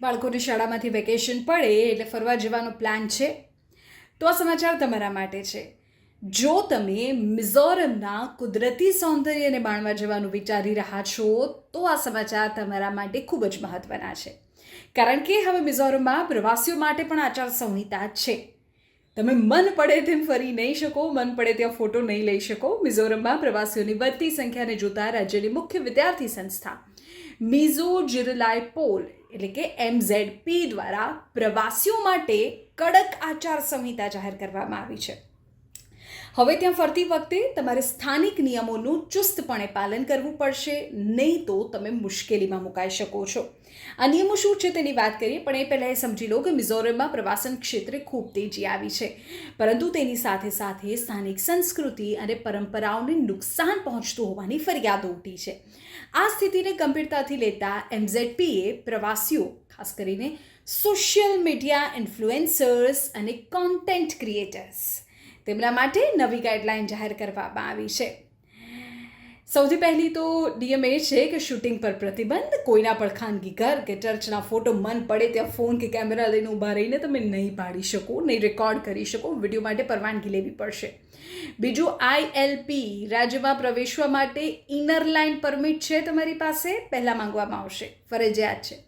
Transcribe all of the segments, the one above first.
બાળકોની શાળામાંથી વેકેશન પડે એટલે ફરવા જવાનો પ્લાન છે તો આ સમાચાર તમારા માટે છે. જો તમે મિઝોરમના કુદરતી સૌંદર્યને માણવા જવાનું વિચારી રહ્યા છો તો આ સમાચાર તમારા માટે ખૂબ જ મહત્ત્વના છે, કારણ કે હવે મિઝોરમમાં પ્રવાસીઓ માટે પણ આચારસંહિતા છે. તમે મન પડે તેમ ફરી નહીં શકો, મન પડે ત્યાં ફોટો નહીં લઈ શકો. મિઝોરમમાં પ્રવાસીઓની વધતી સંખ્યાને જોતા રાજ્યની મુખ્ય વિદ્યાર્થી સંસ્થા મિઝો જીરલાઈપોલ એટલે કે MZP દ્વારા પ્રવાસીઓ માટે કડક આચારસંહિતા જાહેર કરવામાં આવી છે. હવે ત્યાં ફરતી વખતે તમારે સ્થાનિક નિયમોનું ચુસ્તપણે પાલન કરવું પડશે, નહીં તો તમે મુશ્કેલીમાં મુકાઈ શકો છો. આ નિયમો શું છે તેની વાત કરીએ, પણ એ પહેલાં એ સમજી લો કે મિઝોરમમાં પ્રવાસન ક્ષેત્રે ખૂબ તેજી આવી છે, પરંતુ તેની સાથે સાથે સ્થાનિક સંસ્કૃતિ અને પરંપરાઓને નુકસાન પહોંચતું હોવાની ફરિયાદો ઉઠી છે. આ સ્થિતિને ગંભીરતાથી લેતા MZPએ પ્રવાસીઓ, ખાસ કરીને સોશિયલ મીડિયા ઇન્ફ્લુએન્સર્સ અને કોન્ટેન્ટ ક્રિએટર્સ, તેમના માટે નવી ગાઈડલાઇન જાહેર કરવામાં આવી છે. સૌથી પહેલી તો નિયમ એ છે કે શૂટિંગ પર પ્રતિબંધ. કોઈના પણ ખાનગી ઘર કે ચર્ચના ફોટો મન પડે ત્યાં ફોન કે કેમેરા લઈને ઊભા રહીને તમે નહીં પાડી શકો, નહીં રેકોર્ડ કરી શકો. વિડીયો માટે પરવાનગી લેવી પડશે. બીજું, ILP રાજ્યમાં પ્રવેશવા માટે ઇનર લાઇન પરમિટ છે તમારી પાસે, પહેલાં માંગવામાં આવશે, ફરજિયાત છે.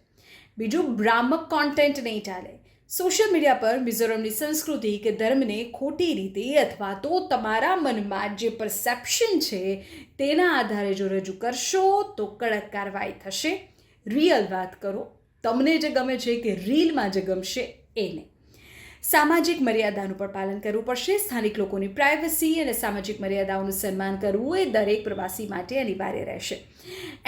બીજું, ભ્રામક કોન્ટેન્ટ નહીં ચાલે. સોશિયલ મીડિયા પર મિઝોરમની સંસ્કૃતિ કે ધર્મને ખોટી રીતે અથવા તો તમારા મનમાં જે પરસેપ્શન છે તેના આધારે જો રજૂ કરશો તો કડક કાર્યવાહી થશે. રિયલ વાત કરો, તમને જે ગમે છે કે રીલમાં જે ગમશે એને. સામાજિક મર્યાદાનું પણ પાલન કરવું પડશે. સ્થાનિક લોકોની પ્રાઇવસી અને સામાજિક મર્યાદાઓનું સન્માન કરવું એ દરેક પ્રવાસી માટે અનિવાર્ય રહેશે.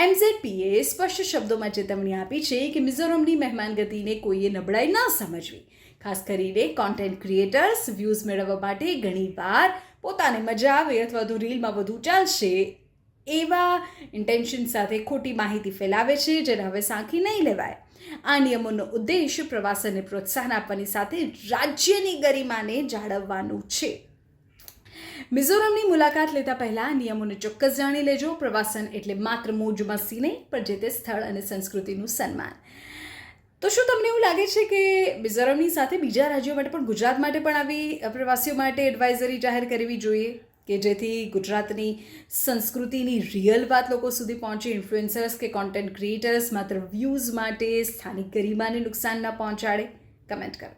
MZPએ સ્પષ્ટ શબ્દોમાં ચેતવણી આપી છે કે મિઝોરમની મહેમાનગતિને કોઈએ નબળાઈ ન સમજવી. ખાસ કરીને કોન્ટેન્ટ ક્રિએટર્સ વ્યૂઝ મેળવવા માટે ઘણીવાર પોતાને મજા આવે અથવા તો રીલમાં વધુ ચાલશે એવા ઇન્ટેન્શન સાથે ખોટી માહિતી ફેલાવે છે, જેને હવે સાંખી નહીં લેવાય. આ નિયમોનો ઉદ્દેશ પ્રવાસનને પ્રોત્સાહન આપવાની સાથે રાજ્યની ગરિમાને જાળવવાનું છે. મિઝોરમની મુલાકાત લેતા પહેલાં નિયમોને ચોક્કસ જાણી લેજો. પ્રવાસન એટલે માત્ર મોજ મસ્તી નહીં, પણ જે તે સ્થળ અને સંસ્કૃતિનું સન્માન. તો શું તમને એવું લાગે છે કે મિઝોરમની સાથે બીજા રાજ્યો માટે પણ, ગુજરાત માટે પણ આવી પ્રવાસીઓ માટે એડવાઇઝરી જાહેર કરવી જોઈએ, કે જેથી ગુજરાતની સંસ્કૃતિની રિયલ વાત લોકો સુધી પહોંચે? ઇન્ફ્લુએન્સર્સ કે કોન્ટેન્ટ ક્રિએટર્સ માત્ર વ્યૂઝ માટે સ્થાનિક ગરિમાને નુકસાન ન પહોંચાડે? કમેન્ટ કરો.